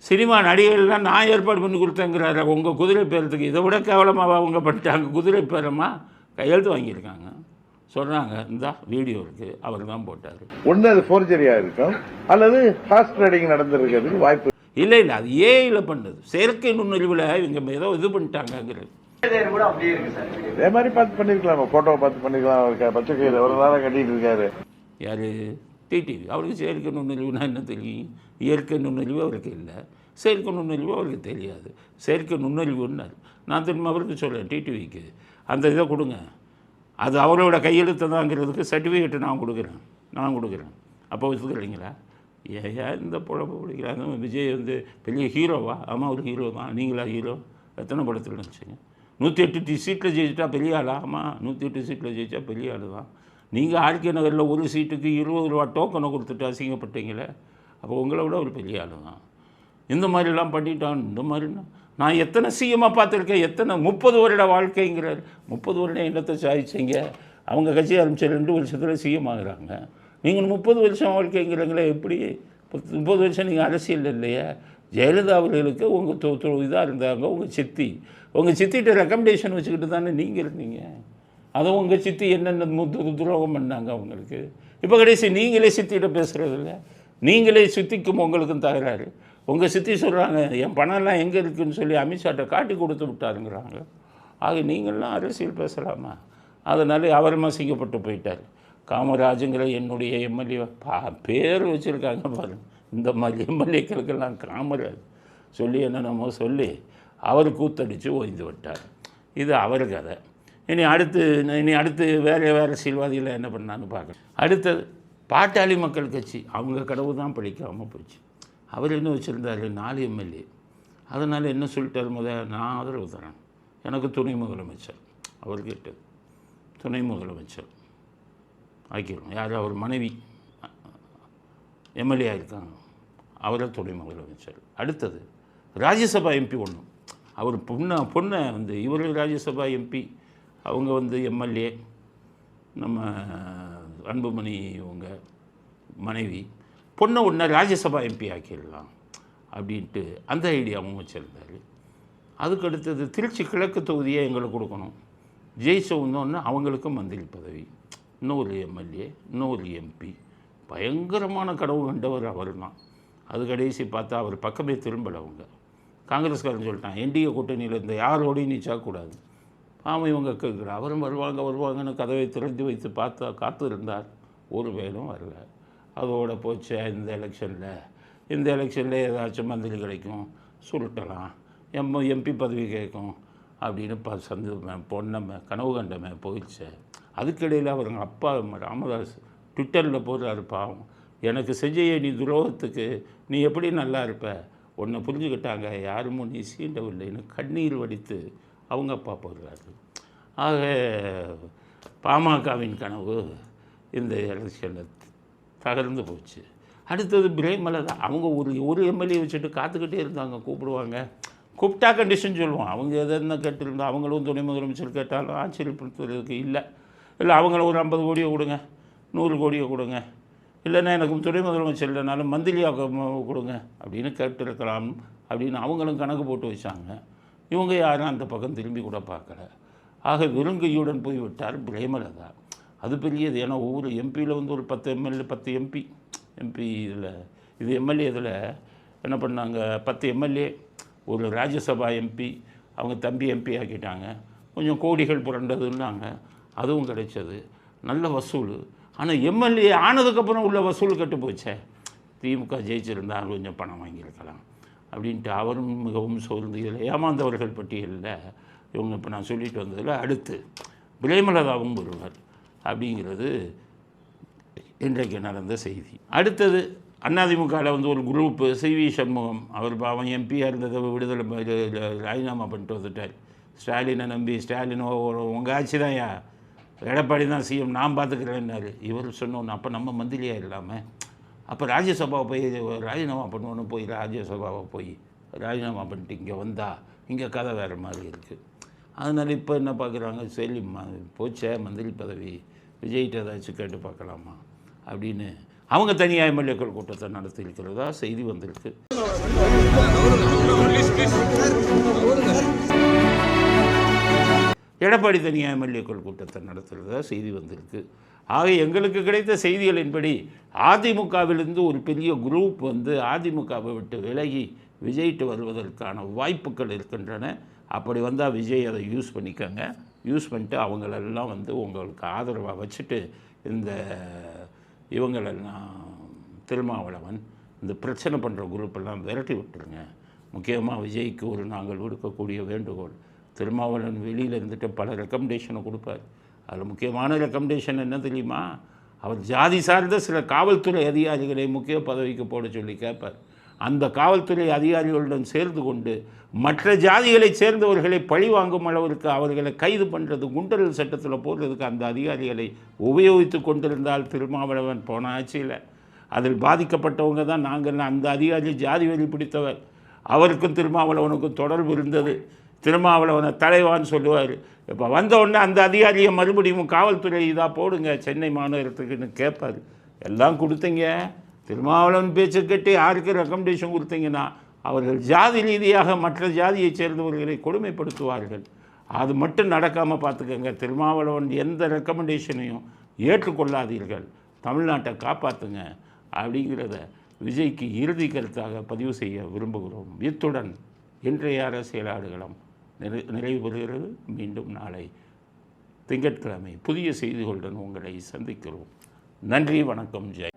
சினிமா நடிகர்கள்லாம் நான் ஏற்பாடு பண்ணி கொடுத்தேங்கிறாரு உங்கள் குதிரை பேரத்துக்கு. இதை விட கேவலமாக அவங்க பண்ணிட்டாங்க. குதிரை பேரமாக கையெழுத்து வாங்கியிருக்காங்க சொல்கிறாங்க. இந்த வீடியோ இருக்குது, அவர் தான் போட்டார். ஒன்று அது ஃபோர்ஜரியாக இருக்கும், அல்லது ஹார்ஸ் ட்ரேடிங் நடந்திருக்கிறதுக்கு வாய்ப்பு இல்லை. அது ஏஐல பண்ணது, செயற்கை நுண்ணறிவில் இவங்க ஏதோ இது பண்ணிட்டாங்கிறது. இதே மாதிரி பார்த்து பண்ணிருக்கலாம், போட்டோவை பார்த்து பண்ணிருக்கலாம். பச்சை கயிறு ஒரு நாளாக கட்டிட்டு இருக்காரு யார், டிடிவி. அவருக்கு செயற்கை நுண்ணறிவுனா என்ன தெரியும்? இயற்கை நுண்ணறிவு அவருக்கு இல்லை, செயற்கை நுண்ணறிவு அவருக்கு தெரியாது. செயற்கை நுண்ணறிவுன்னார். நான் திரும்ப அவருக்கு சொல்கிறேன், டிடிவிக்கு அந்த இதை கொடுங்க, அது அவரோட கையெழுத்து தாங்கிறதுக்கு சர்டிஃபிகேட்டு நான் கொடுக்குறேன். அப்போ வச்சுக்கிறீங்களா? ஏன் இந்த பொழப்பு பிடிக்கிறாங்க? விஜய் பெரிய ஹீரோவா? ஆமாம், ஒரு ஹீரோ தான். நீங்களா ஹீரோ? எத்தனை படத்தில் நினச்சிங்க? 108 சீட்டில் ஜெயிச்சிட்டா பெரிய ஆளா? ஆமாம், 108 சீட்டில் ஜெயிச்சா பெரிய ஆள் தான். நீங்கள் ஆர்கே நகரில் ஒரு சீட்டுக்கு 20 ரூபா டோக்கனை கொடுத்துட்டு அசிங்கப்பட்டீங்களே, அப்போ உங்களை விட ஒரு பெரிய ஆள் தான். இந்த மாதிரிலாம் பண்ணிட்டான். இந்த மாதிரினா நான் எத்தனை சிஎம்மாக பார்த்துருக்கேன், எத்தனை 30 வருட வாழ்க்கைங்கிறார். 30 வருடம் என்னத்தை சாதிச்சிங்க? அவங்க கட்சி ஆரம்பித்த 2 வருஷத்தில் சிஎம் ஆகுறாங்க. நீங்கள் 30 வருஷம் வாழ்க்கைங்கிறீங்களே, எப்படி 30 வருஷம் நீங்கள் அரசியல் இல்லையா? ஜெயலலிதா அவர்களுக்கு உங்கள் இதாக இருந்தாங்க, உங்கள் சித்திகிட்ட ரெக்கமெண்டேஷன் வச்சுக்கிட்டு தானே நீங்கள் இருந்தீங்க. அதை உங்கள் சித்தி என்னென்ன துரோகம் பண்ணாங்க அவங்களுக்கு. இப்போ கடைசி நீங்களே சித்திகிட்ட பேசுகிறதில்ல, நீங்களே சித்திக்கும் உங்களுக்கும் தகராறு. உங்கள் சித்தி சொல்கிறாங்க என் பணம்லாம் எங்கே இருக்குதுன்னு சொல்லி அமித்ஷாட்ட காட்டி கொடுத்து விட்டாருங்கிறாங்க. ஆக நீங்கள்லாம் அரசியல் பேசலாமா? அதனால அவர் மசிங்கப்பட்டு போயிட்டார். காமராஜுங்கிற என்னுடைய எம்எல்ஏ பேர் வச்சுருக்காங்க பாருங்கள். இந்த மாதிரி எம்எல்ஏக்களுக்கெல்லாம் காமராஜ் சொல்லி என்னென்னமோ சொல்லி அவர் கூத்தடித்து ஓய்ந்து விட்டார். இது அவர் கதை. இனி அடுத்து வேறு அரசியல்வாதிகளை என்ன பண்ணான்னு பார்க்கணும். அடுத்தது பாட்டாளி மக்கள் கட்சி, அவங்க கடவு தான் படிக்காமல் போச்சு. அவர் என்ன வச்சுருந்தார், 4 எம்எல்ஏ. அதனால் என்ன சொல்லிட்டார், நான் ஆதரவு தரேன், எனக்கு துணை முதலமைச்சர். அவர் கேட்டது துணை முதலமைச்சர் ஆக்கிடுவோம். யார், அவர் மனைவி எம்எல்ஏ ஆகிருக்காங்க, அவரை துணை முதலமைச்சர். அடுத்தது ராஜ்யசபா எம்பி ஒன்று, அவர் பொண்ணை இவர் ராஜ்யசபா எம்பி, அவங்க எம்எல்ஏ, நம்ம அன்புமணி இவங்க மனைவி. பொண்ணை ஒன்று ராஜ்யசபா எம்பி ஆக்கிடலாம் அப்படின்ட்டு அந்த ஐடியாவும் வச்சுருந்தார். அதுக்கு அடுத்தது திருச்சி கிழக்கு தொகுதியை எங்களுக்கு கொடுக்கணும், ஜெயிச்ச ஒன்று அவங்களுக்கும் மந்திரி பதவி, இன்னொரு எம்எல்ஏ, இன்னொரு எம்பி, பயங்கரமான கனவு கண்டவர் அவர் தான். அது கடைசி பார்த்தா அவர் பக்கமே திரும்பலை. அவங்க காங்கிரஸ்காரன் சொல்லிட்டான், என்டிஏ கூட்டணியில் இருந்த யாரோடையும் நீ சாக்கூடாது. ஆமாம், இவங்க கேட்குற அவரும் வருவாங்கன்னு கதவை திறந்து வைத்து காத்து இருந்தார். ஒரு வேலும் வரல. அதோட போச்சு. இந்த எலெக்ஷனில் ஏதாச்சும் மந்திரி கிடைக்கும், சுருட்டலாம், எம்பி பதவி கேட்கும் அப்படின்னு பொண்ணமை கனவு கண்டமை போயிடுச்சு. அதுக்கிடையில் அவருங்க அப்பா ராமதாஸ் ட்விட்டரில் போடுறாரு, பாவம், எனக்கு செஞ்ச நீ துரோகத்துக்கு நீ எப்படி நல்லா இருப்ப, உன்னை புரிஞ்சுக்கிட்டாங்க, யாரும் நீ சீண்டவில்லைன்னு கண்ணீர் வடித்து அவங்க அப்பா போடுறாரு. ஆக பாமகவின் கனவு இந்த எலெக்ஷனில் தகர்ந்து போச்சு. அடுத்தது பிரேமலதா. அவங்க ஒரு எம்எல்ஏ வச்சுட்டு காத்துக்கிட்டே இருந்தாங்க. கூப்பிட்டா கண்டிஷன் சொல்லுவோம். அவங்க எதுனா கேட்டிருந்தா அவங்களும் துணை முதலமைச்சர் கேட்டாலும் ஆச்சரியப்படுத்துறதுக்கு இல்லை. அவங்கள ஒரு 50 கோடியை கொடுங்க, 100 கோடியை கொடுங்க, இல்லைன்னா எனக்கு துணை முதலமைச்சர் இல்லைனாலும் மந்திரியாக கொடுங்க அப்படின்னு கேட்டிருக்கலாம் அப்படின்னு அவங்களும் கணக்கு போட்டு வச்சாங்க. இவங்க யாரும் அந்த பக்கம் திரும்பி கூட பார்க்கல. ஆக வெறுங்கையுடன் போய்விட்டார் பிரேமலதா. அது பெரியது. ஏன்னா ஒவ்வொரு எம்பியில் ஒரு 10 எம்பி இது எம்எல்ஏ இதில் என்ன பண்ணாங்க, 10 எம்எல்ஏ, ஒரு ராஜ்யசபா எம்பி அவங்க தம்பி எம்பி ஆக்கிட்டாங்க. கொஞ்சம் கோடிகள் புரண்டதுன்னாங்க, அதுவும் கிடைச்சது. நல்ல வசூல். ஆனால் எம்எல்ஏ ஆனதுக்கப்புறம் உள்ள வசூல் கட்டு போச்சே. திமுக ஜெயிச்சிருந்தால் கொஞ்சம் பணம் வாங்கியிருக்கலாம் அப்படின்ட்டு அவரும் மிகவும் சோர்ந்து இதில் ஏமாந்தவர்கள் பட்டியலில் இவங்க இப்போ நான் சொல்லிட்டு வந்ததில் அடுத்து பிரேமலதாவும் ஒருவர் அப்படிங்கிறது இன்றைக்கு நடந்த செய்தி. அடுத்தது அதிமுகவில் ஒரு குரூப்பு, சிவி சண்முகம், அவர் பாவம் எம்பியாக இருந்ததை விடுதலை ராஜினாமா பண்ணிட்டு வந்துட்டார். ஸ்டாலினை நம்பி, ஸ்டாலின் உங்கள் ஆட்சி தான், எடப்பாடி தான் சிஎம், நான் பார்த்துக்கிறேன்னாரு. இவர் சொன்னோன்னு அப்போ நம்ம மந்திரியாக இல்லாமல் அப்போ ராஜ்யசபாவை போய் ராஜினாமா பண்ணுவோன்னு போய் ராஜ்யசபாவை போய் ராஜினாமா பண்ணிட்டு இங்கே வந்தால் இங்கே கதை வேறு மாதிரி இருக்குது. அதனால் இப்போ என்ன பார்க்குறாங்க, சரி போச்சே மந்திரி பதவி, விஜய்கிட்ட ஏதாச்சும் கேட்டு பார்க்கலாமா அப்படின்னு அவங்க தனியாக எம்எல்ஏக்கள் கூட்டத்தை நடத்தியிருக்கிறதா செய்தி வந்திருக்கு. எடப்பாடி தனியாக எம்எல்ஏக்கள் கூட்டத்தை நடத்துகிறதா செய்தி வந்திருக்கு. ஆக எங்களுக்கு கிடைத்த செய்திகளின்படி அதிமுகவிலிருந்து ஒரு பெரிய குரூப் அதிமுகவை விட்டு விலகி விஜய்ட்டு வருவதற்கான வாய்ப்புகள் இருக்கின்றன. அப்படி வந்தால் விஜய் அதை யூஸ் பண்ணிக்கோங்க. யூஸ் பண்ணிட்டு அவங்களெல்லாம் உங்களுக்கு ஆதரவாக வச்சுட்டு இவங்களெல்லாம் திருமாவளவன் இந்த பிரச்சனை பண்ணுற குரூப்பெல்லாம் விரட்டி விட்டுருங்க. முக்கியமாக விஜய்க்கு நாங்கள் விடுக்கக்கூடிய வேண்டுகோள், திருமாவளவன் வெளியில் இருந்துட்டு பல ரெக்கமெண்டேஷனை கொடுப்பார். அதில் முக்கியமான ரெக்கமெண்டேஷன் என்ன தெரியுமா, அவர் ஜாதி சார்ந்த சில காவல்துறை அதிகாரிகளை முக்கிய பதவிக்கு போட சொல்லி கேட்பார். அந்த காவல்துறை அதிகாரிகளுடன் சேர்ந்து கொண்டு மற்ற ஜாதிகளைச் சேர்ந்தவர்களை பழி வாங்கும் அளவிற்கு அவர்களை கைது பண்ணுறது, குண்டர்கள் சட்டத்தில் போடுறதுக்கு அந்த அதிகாரிகளை உபயோகித்து கொண்டிருந்தால் திருமாவளவன் போன ஆட்சியில் அதில் பாதிக்கப்பட்டவங்க தான் நாங்கள். அந்த அதிகாரி ஜாதி வெறி பிடித்தவர். அவருக்கும் திருமாவளவனுக்கும் தொடர்பு இருந்தது. திருமாவளவனை தலைவான்னு சொல்லுவார். இப்போ வந்தவுடனே அந்த அதிகாரியை மறுபடியும் காவல்துறை இதாக போடுங்க சென்னை மாநகரத்துக்குன்னு கேட்பார். எல்லாம் கொடுத்தீங்க. திருமாவளவன் பேச்சு கேட்டு யாருக்கு ரெக்கமெண்டேஷன் கொடுத்தீங்கன்னா அவர்கள் ஜாதி ரீதியாக மற்ற ஜாதியைச் சேர்ந்தவர்களை கொடுமைப்படுத்துவார்கள். அது மட்டும் நடக்காமல் பார்த்துக்கங்க. திருமாவளவன் எந்த ரெக்கமெண்டேஷனையும் ஏற்றுக்கொள்ளாதீர்கள், தமிழ்நாட்டை காப்பாற்றுங்க அப்படிங்கிறத விஜய்க்கு இறுதி கருத்தாக பதிவு செய்ய விரும்புகிறோம். இத்துடன் இன்றைய அரசியல் ஆடுகளம் நிறைவு பெறுகிறது. மீண்டும் நாளை திங்கட்கிழமை புதிய செய்திகளுடன் உங்களை சந்திக்கிறோம். நன்றி, வணக்கம், ஜெய்.